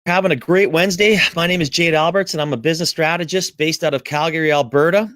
Having a great Wednesday. My name is Jade Alberts, and I'm a business strategist based out of Calgary, Alberta.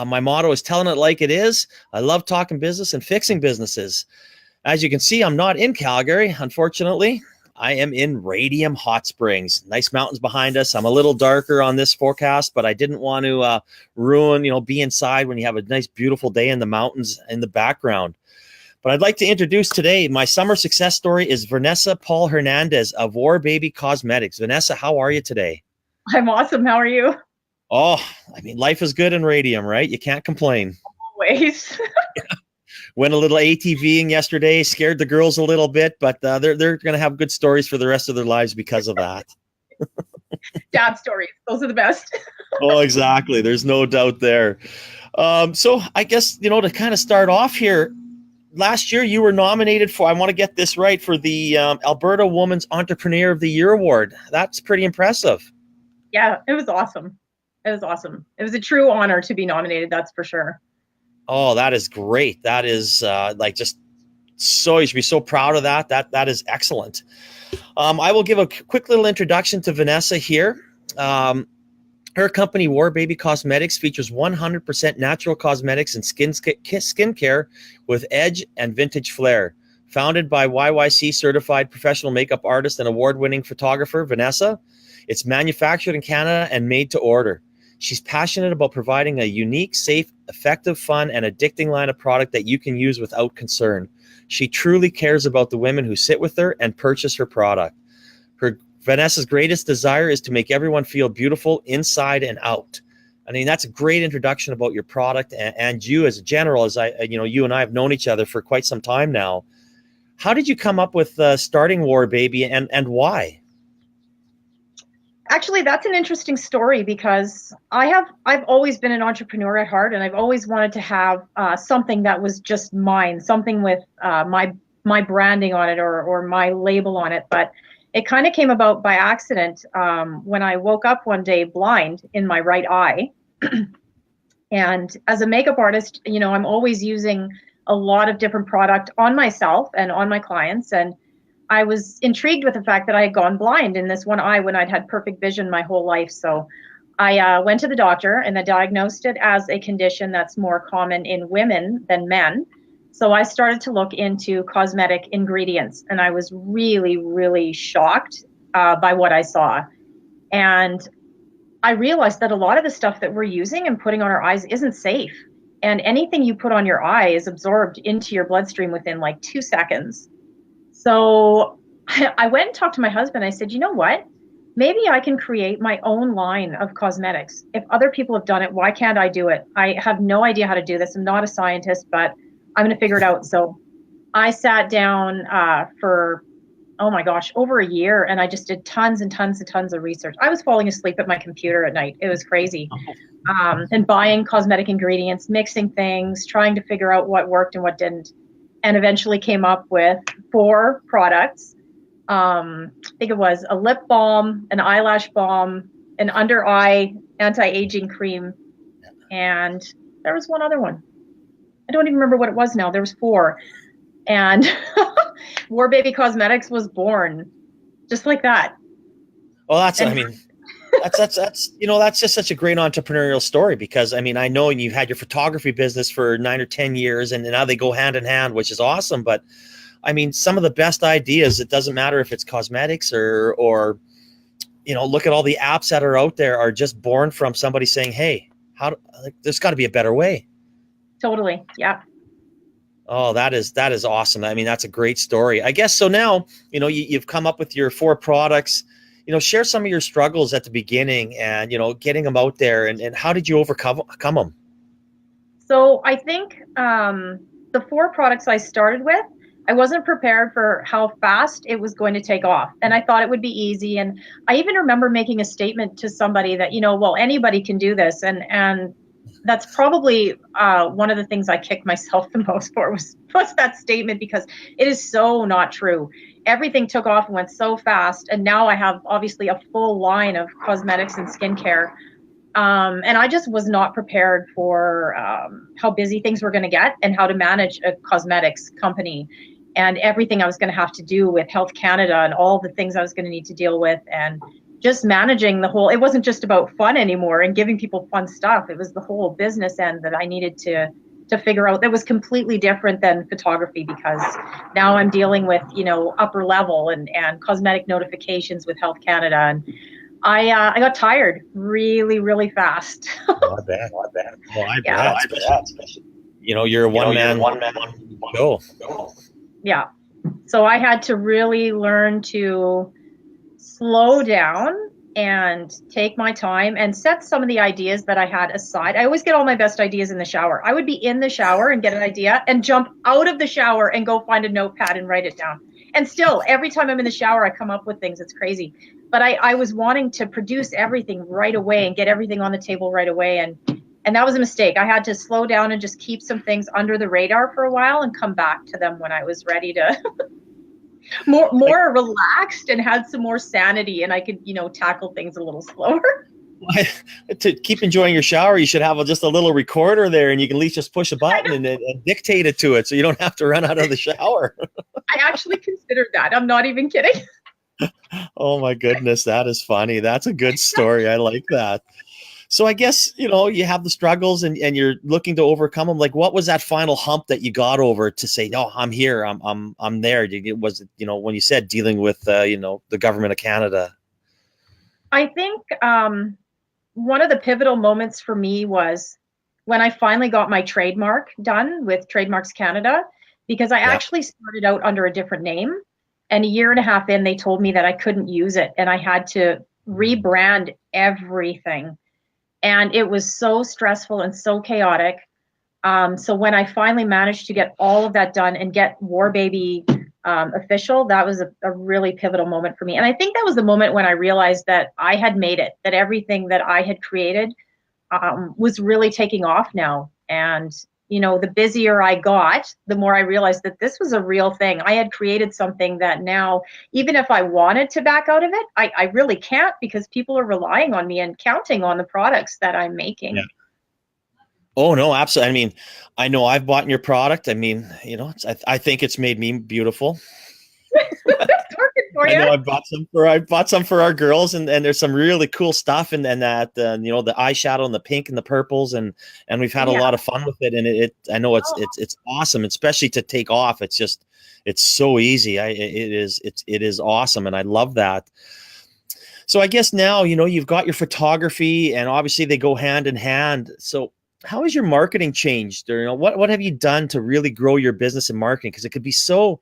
My motto is telling it like it is. I love talking business and fixing businesses. As you can see, I'm not in Calgary, unfortunately. I am in Radium Hot Springs. Nice mountains behind us. I'm a little darker on this forecast, but I didn't want to ruin, be inside when you have a nice, beautiful day in the mountains in the background. But I'd like to introduce today, my summer success story is Vanessa-Paul Hernandez of WarBaby Cosmetics. Vanessa, how are you today? I'm awesome. How are you? Oh, life is good in Radium, right? You can't complain. Always. Went a little ATVing yesterday, scared the girls a little bit, but they're going to have good stories for the rest of their lives because of that. Dad stories. Those are the best. Oh, exactly. There's no doubt there. So I guess, to kind of start off here, last year you were nominated for, I want to get this right, for the Alberta Women's Entrepreneur of the Year Award. That's pretty impressive. Yeah, it was awesome. It was awesome. It was a true honor to be nominated, that's for sure. Oh, that is great. That is just so, you should be so proud of that. That is excellent. I will give a quick little introduction to Vanessa here. Her company, WarBaby Cosmetics, features 100% natural cosmetics and skincare with edge and vintage flair. Founded by YYC certified professional makeup artist and award-winning photographer, Vanessa, it's manufactured in Canada and made to order. She's passionate about providing a unique, safe, effective, fun, and addicting line of product that you can use without concern. She truly cares about the women who sit with her and purchase her product. Vanessa's greatest desire is to make everyone feel beautiful inside and out. I mean, that's a great introduction about your product and you as a general, you and I have known each other for quite some time now. How did you come up with starting WarBaby and why? Actually, that's an interesting story because I've always been an entrepreneur at heart, and I've always wanted to have something that was just mine, something with my branding on it or my label on it. But it kind of came about by accident when I woke up one day blind in my right eye. And as a makeup artist, I'm always using a lot of different product on myself and on my clients. And I was intrigued with the fact that I had gone blind in this one eye when I'd had perfect vision my whole life. So I went to the doctor and they diagnosed it as a condition that's more common in women than men. So I started to look into cosmetic ingredients, and I was really, really shocked by what I saw. And I realized that a lot of the stuff that we're using and putting on our eyes isn't safe. And anything you put on your eye is absorbed into your bloodstream within like 2 seconds. So I went and talked to my husband. I said, you know what? Maybe I can create my own line of cosmetics. If other people have done it, why can't I do it? I have no idea how to do this. I'm not a scientist, but I'm going to figure it out. So I sat down for, oh my gosh, over a year, and I just did tons and tons and tons of research. I was falling asleep at my computer at night. It was crazy. And buying cosmetic ingredients, mixing things, trying to figure out what worked and what didn't, and eventually came up with 4 products. I think it was a lip balm, an eyelash balm, an under eye anti-aging cream, and there was one other one. I don't even remember what it was now. There was 4. And WarBaby Cosmetics was born just like that. Well, that's just such a great entrepreneurial story because, I know you've had your photography business for 9 or 10 years and now they go hand in hand, which is awesome. But some of the best ideas, it doesn't matter if it's cosmetics or look at all the apps that are out there are just born from somebody saying, hey, there's got to be a better way. Totally. Yeah. Oh, that is awesome. That's a great story. I guess so now, you've come up with your 4 products, share some of your struggles at the beginning and, getting them out there and how did you overcome them? So I think the 4 products I started with, I wasn't prepared for how fast it was going to take off. And I thought it would be easy. And I even remember making a statement to somebody that, well, anybody can do this. And that's probably one of the things I kicked myself the most for was that statement, because it is so not true. Everything took off and went so fast. And now I have obviously a full line of cosmetics and skincare. And I just was not prepared for how busy things were going to get and how to manage a cosmetics company. and everything I was going to have to do with Health Canada and all the things I was going to need to deal with, and just managing the whole, it wasn't just about fun anymore and giving people fun stuff. It was the whole business end that I needed to figure out, that was completely different than photography, because now I'm dealing with, you know, upper level and cosmetic notifications with Health Canada. And I got tired really, really fast. Oh, I bet. Well, I Yeah. bet. You know, you're a one-man show. Yeah. So I had to really learn to slow down and take my time and set some of the ideas that I had aside. I always get all my best ideas in the shower. I would be in the shower and get an idea and jump out of the shower and go find a notepad and write it down. And still, every time I'm in the shower, I come up with things. It's crazy. But I was wanting to produce everything right away and get everything on the table right away. And that was a mistake. I had to slow down and just keep some things under the radar for a while and come back to them when I was ready to more relaxed and had some more sanity, and I could, you know, tackle things a little slower. To keep enjoying your shower, you should have just a little recorder there, and you can at least just push a button and dictate it to it, so you don't have to run out of the shower. I actually considered that. I'm not even kidding. Oh my goodness, that is funny. That's a good story. I like that. So I guess, you know, you have the struggles and you're looking to overcome them. Like, what was that final hump that you got over to say, no, I'm here, I'm there? Was it, you know, when you said dealing with, you know, the government of Canada? I think one of the pivotal moments for me was when I finally got my trademark done with Trademarks Canada, because I actually started out under a different name. And a year and a half in, they told me that I couldn't use it and I had to rebrand everything. And it was so stressful and so chaotic. So when I finally managed to get all of that done and get WarBaby official, that was a really pivotal moment for me. And I think that was the moment when I realized that I had made it, that everything that I had created was really taking off now. And, you know, the busier I got, the more I realized that this was a real thing. I had created something that now, even if I wanted to back out of it, I really can't, because people are relying on me and counting on the products that I'm making. Yeah. Oh, no, absolutely. I mean, I know I've bought your product. I mean, you know, I think it's made me beautiful. I know I bought some for our girls, and there's some really cool stuff, and that you know, the eyeshadow and the pink and the purples, and we've had a lot of fun with it, and I know it's awesome, especially to take off. It's just, it's so easy. It is awesome, and I love that. So I guess now, you know, you've got your photography, and obviously they go hand in hand. So how has your marketing changed? Or, you know, what have you done to really grow your business and marketing? Because it could be so,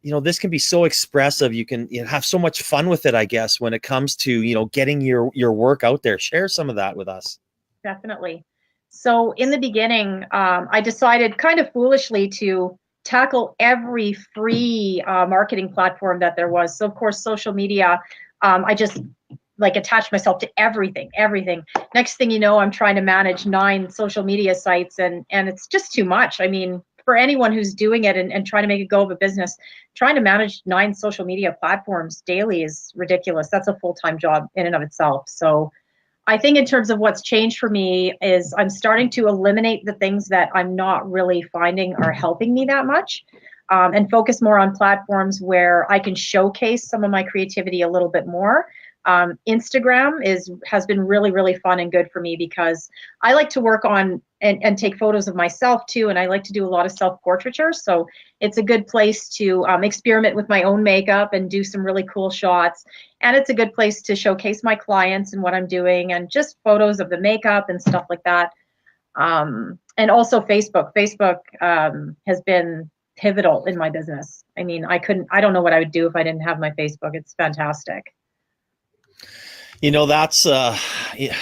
you know, this can be so expressive. You can, you know, have so much fun with it, I guess, when it comes to, you know, getting your work out there. Share some of that with us. Definitely. So in the beginning, I decided kind of foolishly to tackle every free marketing platform that there was. So of course, social media, I just like attached myself to everything. Next thing you know, I'm trying to manage 9 social media sites, and it's just too much. I mean, for anyone who's doing it and trying to make a go of a business, trying to manage 9 social media platforms daily is ridiculous. That's a full-time job in and of itself. So I think in terms of what's changed for me is I'm starting to eliminate the things that I'm not really finding are helping me that much, and focus more on platforms where I can showcase some of my creativity a little bit more. Instagram has been really, really fun and good for me, because I like to work on and take photos of myself too, and I like to do a lot of self-portraiture. So it's a good place to experiment with my own makeup and do some really cool shots. And it's a good place to showcase my clients and what I'm doing, and just photos of the makeup and stuff like that. And also Facebook. Facebook has been pivotal in my business. I mean, I don't know what I would do if I didn't have my Facebook. It's fantastic. You know, that's yeah,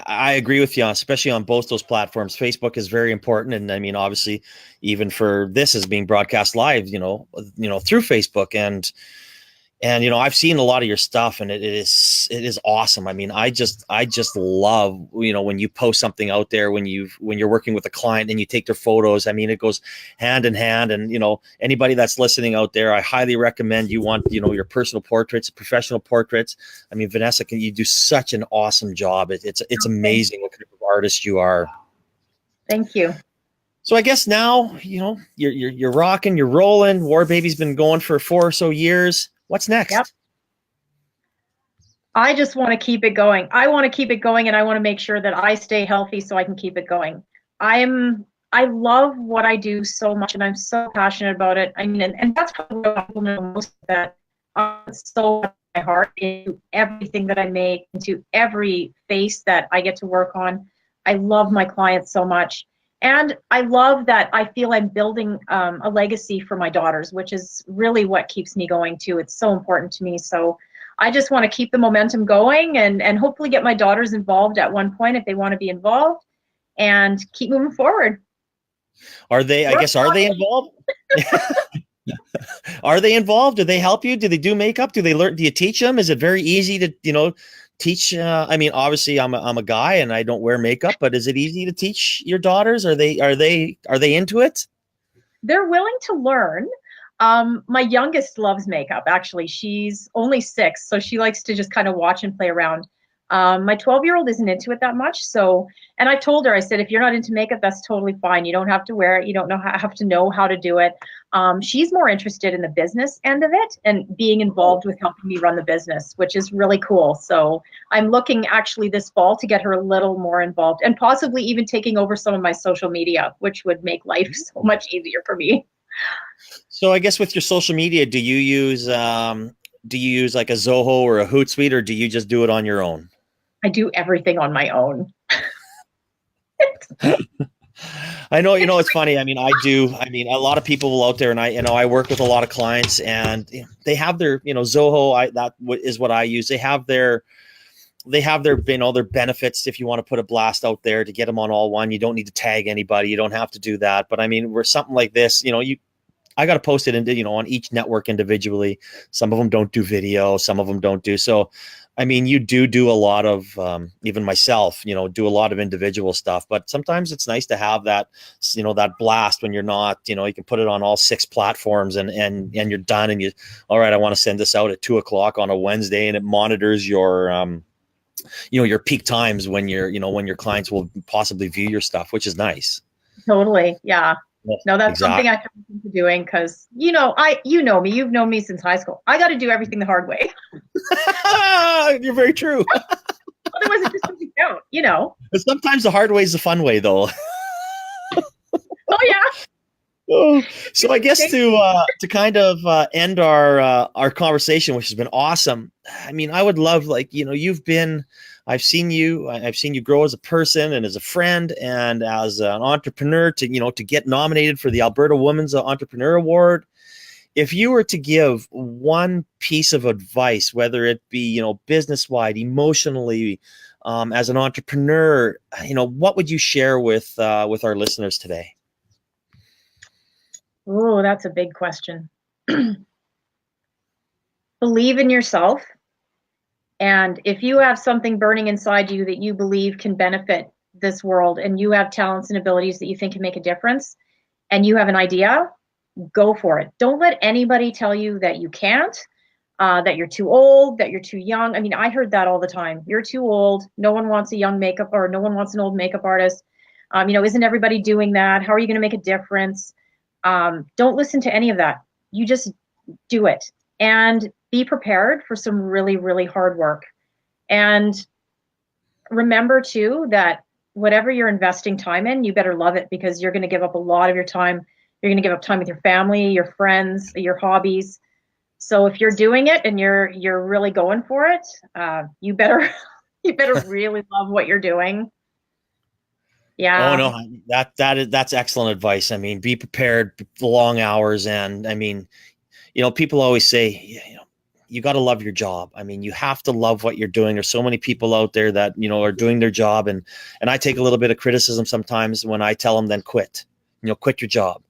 I agree with you, especially on both those platforms. Facebook is very important, and I mean, obviously, even for this is being broadcast live, you know, through Facebook, and you know, I've seen a lot of your stuff, and it is awesome. I mean, I just love, you know, when you post something out there, when you're working with a client and you take their photos. I mean, it goes hand in hand. And you know, anybody that's listening out there, I highly recommend, you want, you know, your personal portraits, professional portraits. I mean, Vanessa, you do such an awesome job. It's amazing what kind of artist you are. Thank you. So I guess now, you're rocking, you're rolling. WarBaby's been going for 4 or so years. What's Yep. next? I just want to keep it going. I want to keep it going, and I want to make sure that I stay healthy so I can keep it going. I love what I do so much, and I'm so passionate about it. I mean, and that's probably what people know most, that it's so much my heart into everything that I make, into every face that I get to work on. I love my clients so much. And I love that I feel I'm building a legacy for my daughters, which is really what keeps me going too. It's so important to me. So I just want to keep the momentum going, and hopefully get my daughters involved at one point if they want to be involved, and keep moving forward. Are they, I guess, are they involved? Are they involved? Do they help you? Do they do makeup? Do they learn? Do you teach them? Is it very easy to, teach? I mean, obviously I'm a guy and I don't wear makeup, but is it easy to teach your daughters? Are they into it? They're willing to learn. My youngest loves makeup. Actually, she's only 6, so she likes to just kind of watch and play around. My 12-year-old isn't into it that much. So, and I told her, I said, if you're not into makeup, that's totally fine. You don't have to wear it. You don't have to know how to do it. She's more interested in the business end of it and being involved with helping me run the business, which is really cool. So I'm looking actually this fall to get her a little more involved, and possibly even taking over some of my social media, which would make life so much easier for me. So I guess with your social media, do you use like a Zoho or a Hootsuite, or do you just do it on your own? I do everything on my own. I know, it's funny. I mean, a lot of people out there, and I work with a lot of clients, and they have their, Zoho, is what I use. They have their, their benefits. If you want to put a blast out there to get them on all one, you don't need to tag anybody. You don't have to do that. But I mean, we're something like this, I got to post it into, on each network individually. Some of them don't do video. Some of them don't do. So, I mean, you do a lot of, even myself, do a lot of individual stuff, but sometimes it's nice to have that, that blast when you're not, you can put it on all 6 platforms and you're done, and all right, I want to send this out at 2:00 on a Wednesday, and it monitors your, your peak times when when your clients will possibly view your stuff, which is nice. Totally. Yeah. No, that's exactly. something I come into doing, because you know me. You've known me since high school. I got to do everything the hard way. You're very true. Otherwise, it just doesn't count. But sometimes the hard way is the fun way, though. Oh yeah. Oh, so I guess to kind of end our conversation, which has been awesome. I mean, I would love, I've seen you grow as a person and as a friend and as an entrepreneur to get nominated for the Alberta Women's Entrepreneur Award. If you were to give one piece of advice, whether it be, business wide, emotionally, as an entrepreneur, what would you share with our listeners today? Oh, that's a big question. Believe in yourself. And if you have something burning inside you that you believe can benefit this world, and you have talents and abilities that you think can make a difference, and you have an idea, go for it. Don't let anybody tell you that you can't, that you're too old, that you're too young. I mean, I heard that all the time. You're too old. No one wants a young makeup, or no one wants an old makeup artist. Isn't everybody doing that? How are you going to make a difference? Don't listen to any of that. You just do it, and be prepared for some really, really hard work. And remember too, that whatever you're investing time in, you better love it, because you're going to give up a lot of your time. You're going to give up time with your family, your friends, your hobbies. So if you're doing it and you're really going for it, you better really love what you're doing. Yeah. Oh no, that's excellent advice. I mean, be prepared for long hours, and I mean, people always say, you got to love your job. I mean, you have to love what you're doing. There's so many people out there that are doing their job, and I take a little bit of criticism sometimes when I tell them, then quit. Quit your job.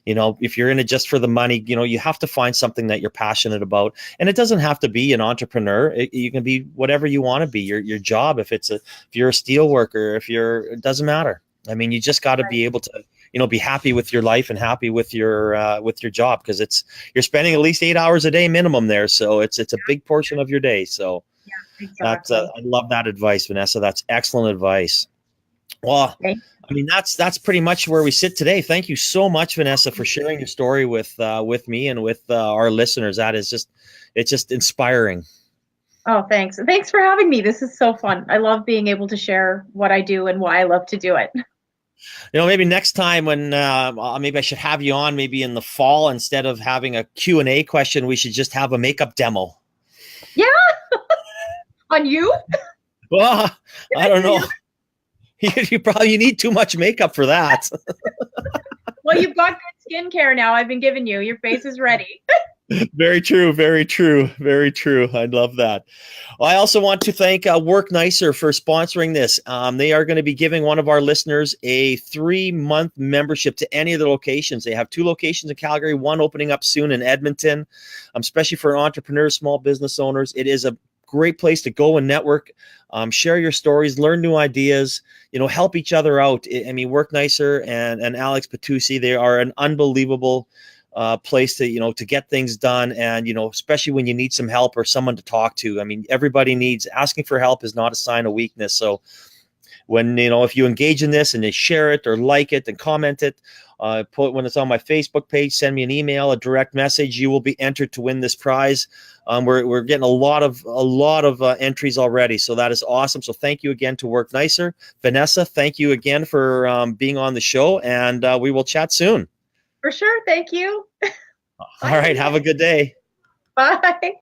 If you're in it just for the money, you have to find something that you're passionate about, and it doesn't have to be an entrepreneur. You can be whatever you want to be. Your job, if you're a steel worker, it doesn't matter. I mean, you just got to be able to, be happy with your life and happy with your job, because you're spending at least 8 hours a day minimum there, so it's a big portion of your day. So yeah, exactly. I love that advice, Vanessa. That's excellent advice. Well, Okay. I mean, that's pretty much where we sit today. Thank you so much, Vanessa, for sharing your story with me and with our listeners. That is just, it's just inspiring. Oh, thanks. Thanks for having me. This is so fun. I love being able to share what I do and why I love to do it. Maybe next time when maybe I should have you on, maybe in the fall, instead of having a Q&A question, we should just have a makeup demo. Yeah, on you? Well, Can I I don't do know. your? You need too much makeup for that. Well, you've got good skincare now. I've been giving you. Your face is ready. Very true. Very true. Very true. I love that. Well, I also want to thank Work Nicer for sponsoring this. They are going to be giving one of our listeners a 3-month membership to any of the locations. They have 2 locations in Calgary, one opening up soon in Edmonton, especially for entrepreneurs, small business owners. It is a great place to go and network, share your stories, learn new ideas, help each other out. I mean, Work Nicer and Alex Patusi, they are an unbelievable place to get things done, and especially when you need some help or someone to talk to. I mean, everybody needs, asking for help is not a sign of weakness. So when if you engage in this and they share it or like it and comment it, when it's on my Facebook page, send me an email, a direct message. You will be entered to win this prize. We're getting a lot of entries already, so that is awesome. So thank you again to Work Nicer. Vanessa, thank you again for being on the show, and we will chat soon. For sure. Thank you. All right, have a good day. Bye.